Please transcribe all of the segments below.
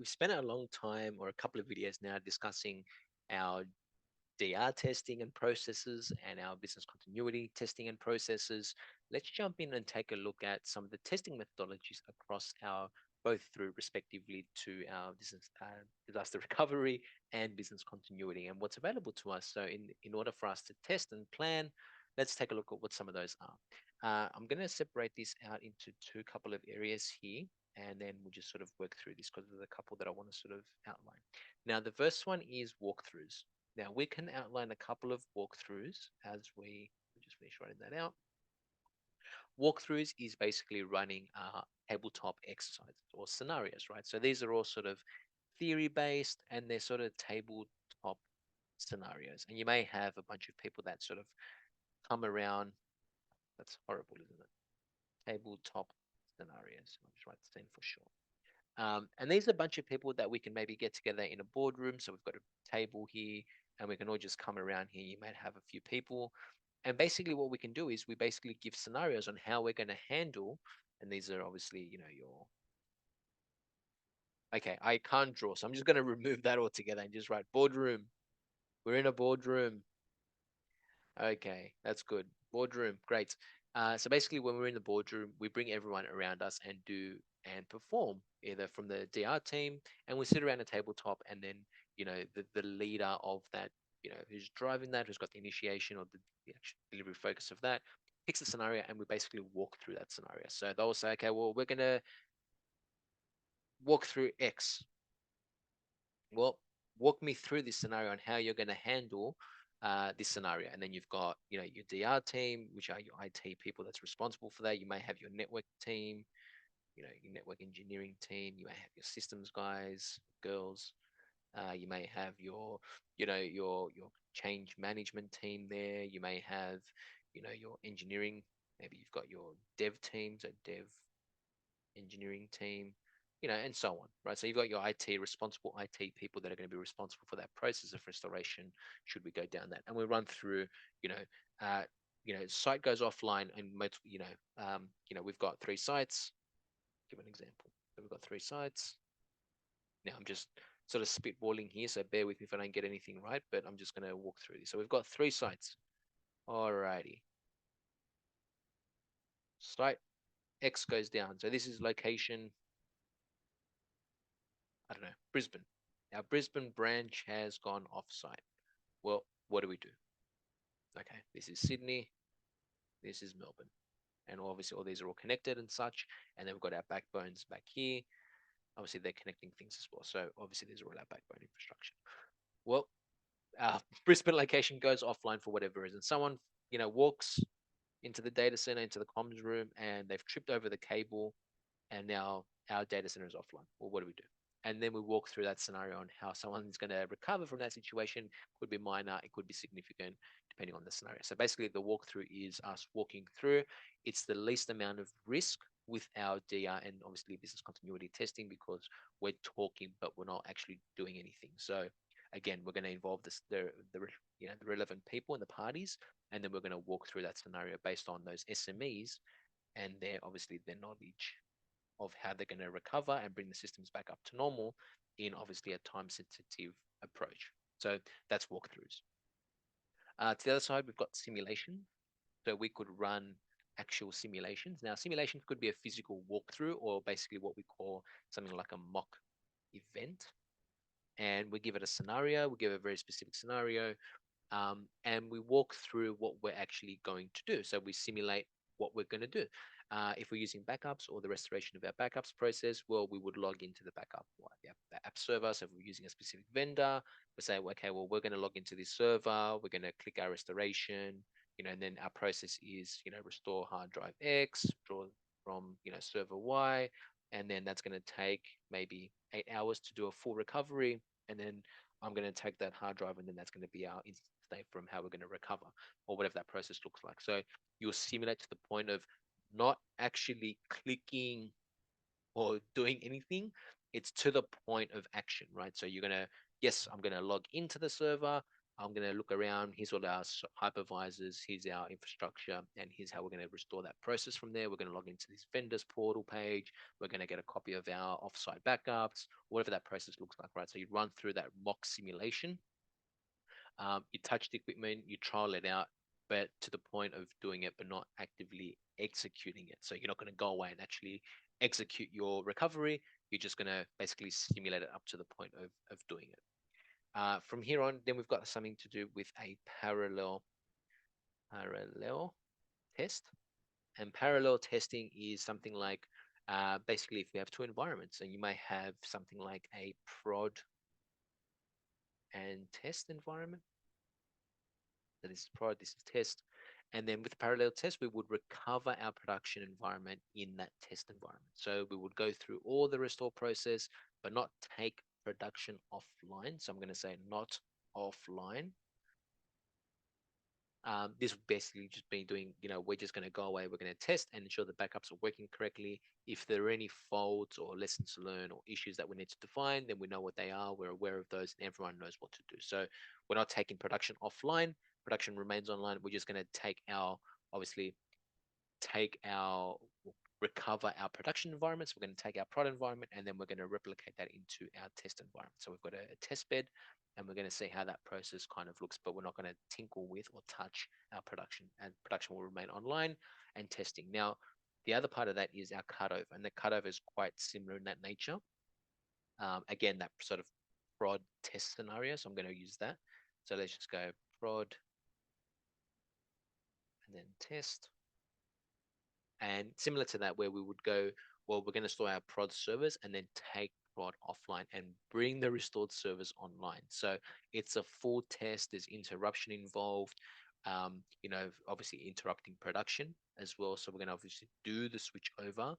we've spent a long time or a couple of videos now discussing our DR testing and processes and our business continuity testing and processes. Let's jump in and take a look at some of the testing methodologies across our both through respectively to our business disaster recovery and business continuity and what's available to us. So in order for us to test and plan, let's take a look at what some of those are. I'm going to separate this out into two couple of areas here, and then we'll just sort of work through this because there's a couple that I want to sort of outline. Now, the first one is walkthroughs. Now, we can outline a couple of walkthroughs as we just finish writing that out. Walkthroughs is basically running tabletop exercises or scenarios, right? So these are all sort of theory based and they're sort of tabletop scenarios. And you may have a bunch of people that sort of come around. That's horrible, isn't it? Tabletop scenarios. I'll just write the same for sure. And these are a bunch of people that we can maybe get together in a boardroom. So we've got a table here and we can all just come around here. You might have a few people. And basically what we can do is we basically give scenarios on how we're going to handle, and these are obviously, your, okay, I can't draw. So I'm just going to remove that altogether and just write boardroom. We're in a boardroom. Okay, that's good. Boardroom, great. So basically, when we're in the boardroom, we bring everyone around us and do and perform either from the DR team, and we sit around a tabletop, and then the leader of that, who's driving that, who's got the initiation or the actual delivery focus of that, picks a scenario, and we basically walk through that scenario. So they'll say, okay, well, we're gonna walk through X. Well, walk me through this scenario and how you're going to handle this scenario. And then you've got, your DR team, which are your IT people that's responsible for that. You may have your network team, your network engineering team. You may have your systems guys, girls. You may have your, your change management team there. You may have, your engineering. Maybe you've got your dev team, so dev engineering team, and so on, right? So you've got your IT responsible IT people that are going to be responsible for that process of restoration. Should we go down that, and we run through, uh, site goes offline, and we've got three sites. Give an example. So we've got three sites. Now I'm just sort of spitballing here, so bear with me if I don't get anything right, but I'm just going to walk through this. So we've got three sites. Alrighty. Site X goes down. So this is location, I don't know, Brisbane. Our Brisbane branch has gone off-site. Well, what do we do? Okay, this is Sydney, this is Melbourne. And obviously all these are all connected and such. And then we've got our backbones back here. Obviously they're connecting things as well. So obviously these are all our backbone infrastructure. Well, our Brisbane location goes offline for whatever reason. Someone, walks into the data center, into the comms room, and they've tripped over the cable, and now our data center is offline. Well, what do we do? And then we walk through that scenario on how someone's going to recover from that situation. Could be minor, it could be significant, depending on the scenario. So basically, the walkthrough is us walking through. It's the least amount of risk with our DR and obviously business continuity testing because we're talking, but we're not actually doing anything. So again, we're going to involve the relevant people and the parties, and then we're going to walk through that scenario based on those SMEs and their knowledge of how they're going to recover and bring the systems back up to normal in obviously a time sensitive approach. So that's walkthroughs. To the other side, we've got simulation. So we could run actual simulations. Now, simulations could be a physical walkthrough or basically what we call something like a mock event. And we give it a scenario, we give a very specific scenario, and we walk through what we're actually going to do. So we simulate what we're going to do. If we're using backups or the restoration of our backups process, well, we would log into the backup, the app server. So if we're using a specific vendor, we say, okay, well, we're going to log into this server. We're going to click our restoration, and then our process is, restore hard drive X, draw from, server Y, and then that's going to take maybe 8 hours to do a full recovery. And then I'm going to take that hard drive, and then that's going to be our instant state from how we're going to recover or whatever that process looks like. So you'll simulate to the point of not actually clicking or doing anything. It's to the point of action, right? So you're going to, yes, I'm going to log into the server. I'm going to look around. Here's all our hypervisors. Here's our infrastructure. And here's how we're going to restore that process from there. We're going to log into this vendors portal page. We're going to get a copy of our offsite backups, whatever that process looks like, right? So you run through that mock simulation. You touch the equipment, you trial it out, but to the point of doing it, but not actively executing it. So you're not going to go away and actually execute your recovery. You're just going to basically simulate it up to the point of doing it. From here on, then we've got something to do with a parallel test. And parallel testing is something like basically if we have two environments and you might have something like a prod and test environment. So this is prod, this is test. And then with the parallel test, we would recover our production environment in that test environment. So we would go through all the restore process, but not take production offline. So I'm going to say not offline. This would basically just be doing, we're just going to go away, we're going to test and ensure the backups are working correctly. If there are any faults or lessons learned or issues that we need to define, then we know what they are, we're aware of those, and everyone knows what to do. So we're not taking production offline, production remains online. We're just going to obviously, take our recover our production environments. We're going to take our prod environment and then we're going to replicate that into our test environment. So we've got a test bed and we're going to see how that process kind of looks, but we're not going to tinkle with or touch our production, and production will remain online and testing. Now, the other part of that is our cutover, and the cutover is quite similar in that nature. Again, that sort of prod test scenario. So I'm going to use that. So let's just go prod and then test. And similar to that, where we would go, well, we're going to store our prod servers and then take prod offline and bring the restored servers online. So it's a full test. There's interruption involved. Obviously interrupting production as well. So we're going to obviously do the switch over,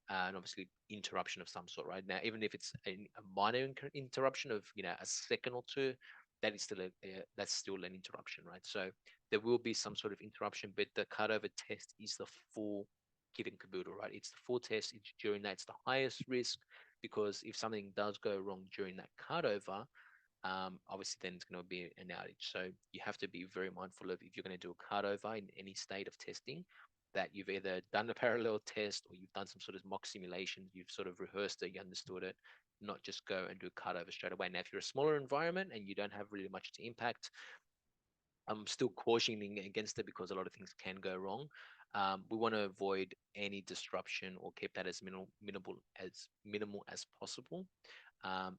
and obviously interruption of some sort. Right now, even if it's a minor interruption of a second or two, that is still that's still an interruption, right? So there will be some sort of interruption, but the cutover test is the full kit and caboodle, right? It's the full test. It's during that. It's the highest risk because if something does go wrong during that cutover, obviously then it's going to be an outage. So you have to be very mindful of if you're going to do a cutover in any state of testing, that you've either done a parallel test or you've done some sort of mock simulation, you've sort of rehearsed it, you understood it, not just go and do a cutover straight away. Now, if you're a smaller environment and you don't have really much to impact, I'm still cautioning against it because a lot of things can go wrong. We want to avoid any disruption or keep that as minimal as possible.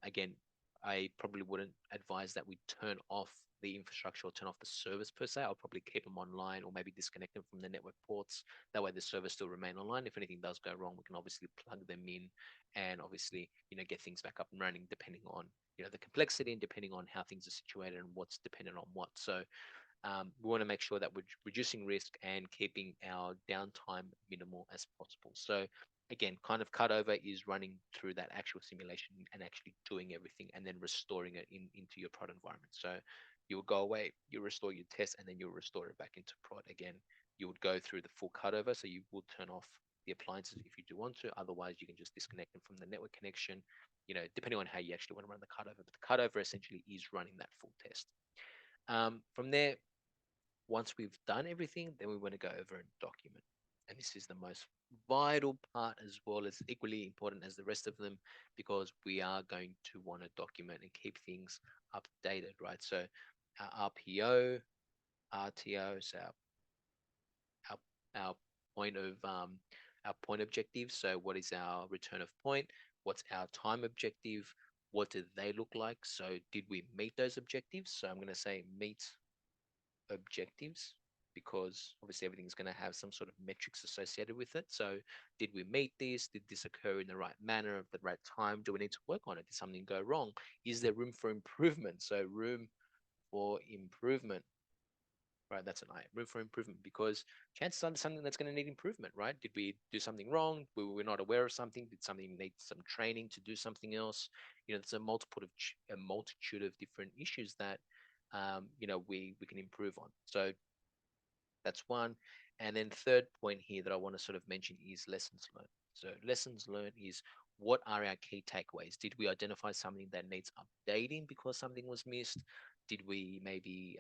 Again, I probably wouldn't advise that we turn off the infrastructure or turn off the servers per se. I'll probably keep them online or maybe disconnect them from the network ports. That way the servers still remain online. If anything does go wrong, we can obviously plug them in and obviously, get things back up and running depending on, the complexity and depending on how things are situated and what's dependent on what. So we want to make sure that we're reducing risk and keeping our downtime minimal as possible. So again, kind of cutover is running through that actual simulation and actually doing everything and then restoring it into your prod environment. So you will go away, you restore your test, and then you'll restore it back into prod again. You would go through the full cutover, so you will turn off the appliances if you do want to. Otherwise, you can just disconnect them from the network connection, depending on how you actually want to run the cutover. But the cutover essentially is running that full test. From there, once we've done everything, then we want to go over and document. And this is the most vital part as well as equally important as the rest of them because we are going to want to document and keep things updated, right? So our RPO, RTO, so our, our point of our point objective. So what is our return of point? What's our time objective? What do they look like? So did we meet those objectives? So I'm going to say meet objectives because obviously everything's going to have some sort of metrics associated with it. So, did we meet this? Did this occur in the right manner, at the right time? Do we need to work on it? Did something go wrong? Is there room for improvement? So, room for improvement, right? That's an I. Room for improvement because chances are something that's going to need improvement, right? Did we do something wrong? Were we not aware of something? Did something need some training to do something else? There's a multitude of different issues that we can improve on. So that's one. And then third point here that I want to sort of mention is lessons learned. So lessons learned is what are our key takeaways? Did we identify something that needs updating because something was missed? Did we maybe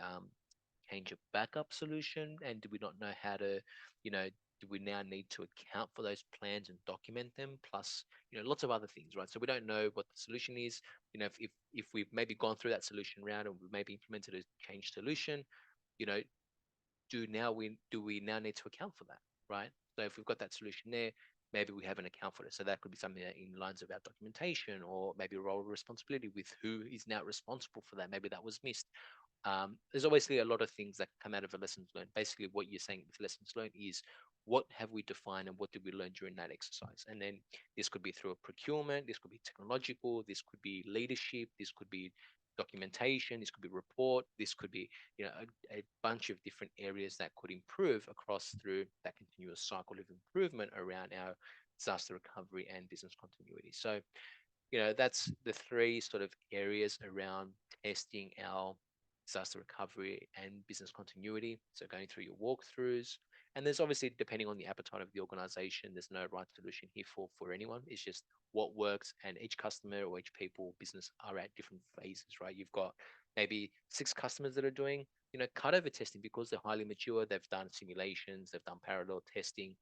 change a backup solution? And do we not know how to, you know, do we now need to account for those plans and document them? Plus, lots of other things, right? So we don't know what the solution is. If we've maybe gone through that solution round and we've maybe implemented a change solution, you know, do we now need to account for that, right? So if we've got that solution there, maybe we have an account for it. So that could be something that in lines of our documentation, or maybe a role of responsibility with who is now responsible for that. Maybe that was missed. There's obviously a lot of things that come out of a lessons learned. Basically, what you're saying with lessons learned is what have we defined and what did we learn during that exercise? And then this could be through a procurement, this could be technological, this could be leadership, this could be documentation, this could be report, this could be a bunch of different areas that could improve across through that continuous cycle of improvement around our disaster recovery and business continuity. So that's the three sort of areas around testing our disaster recovery and business continuity. So going through your walkthroughs, and there's obviously, depending on the appetite of the organization, there's no right solution here for anyone. It's just what works, and each customer or each people business are at different phases, right? You've got maybe 6 customers that are doing cutover testing because they're highly mature. They've done simulations, they've done parallel testing,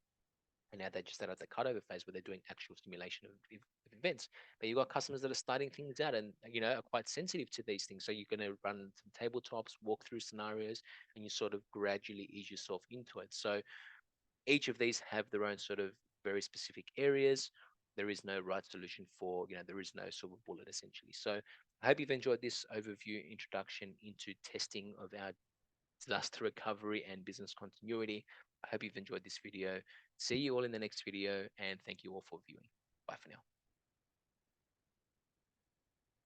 and now they're just at the cutover phase where they're doing actual simulation of events. But you've got customers that are starting things out and are quite sensitive to these things. So you're going to run some tabletops, walk through scenarios, and you sort of gradually ease yourself into it. So each of these have their own sort of very specific areas. There is no right solution for, there is no silver bullet essentially. So I hope you've enjoyed this overview introduction into testing of our disaster recovery and business continuity. I hope you've enjoyed this video. See you all in the next video, and thank you all for viewing. Bye for now.